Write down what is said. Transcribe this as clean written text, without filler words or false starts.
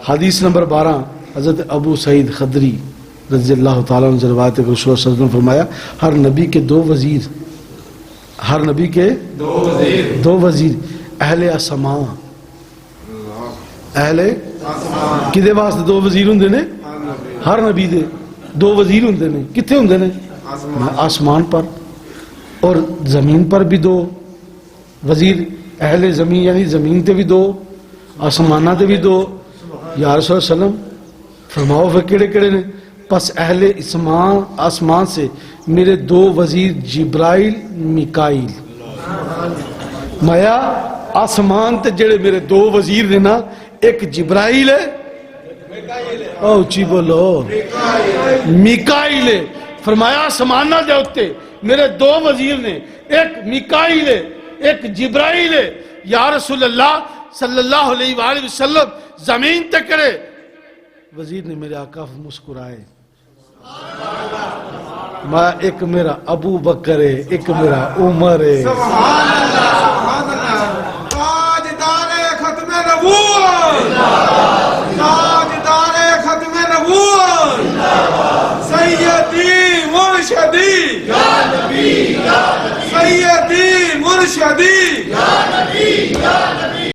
حدیث نمبر 12 حضرت ابو سعید خدری رضی اللہ تعالیٰ عنہ روایت ہے کہ رسول اللہ صلی اللہ علیہ وسلم نے فرمایا ہر نبی کے دو وزیر، ہر نبی کے دو وزیر اہل اسماء، اہل کدے واسطے دو وزیر ہوندے نے؟ ہر نبی دے دو وزیر ہوندے نے، کتھے ہوندے نے؟ آسمان پر، اور زمین پر بھی دو وزیر، اہل زمین یعنی زمین تے بھی دو، آسمانہ تے بھی دو۔ یا رسول اللہ علیہ وسلم فرماؤ پھر کیڑے کیڑے نے؟ پس اہل آسمان سے میرے دو وزیر جبرائیل میکائیل، مایا آسمان تے جڑے میرے دو وزیر نے نا، ایک جبرائیل ہے، اونچی بولو، میکائیل ہے۔ فرمایا آسمانہ دے اوتے میرے دو وزیر نے، ایک میکائیل ہے ایک جبرائیل ہے۔ یا رسول اللہ صلی اللہ علیہ وآلہ وسلم زمین تے کرے وزیر نے میرے آقا مسکرائے، میں ایک میرا ابو بکر ہے، ایک میرا عمر ہے۔ سبحان اللہ، سبحان اللہ، تاجدار ختم نبوت، تاجدار ختم نبوت، سیدی مرشدی یا نبی، سیدی مرشدی یا نبی،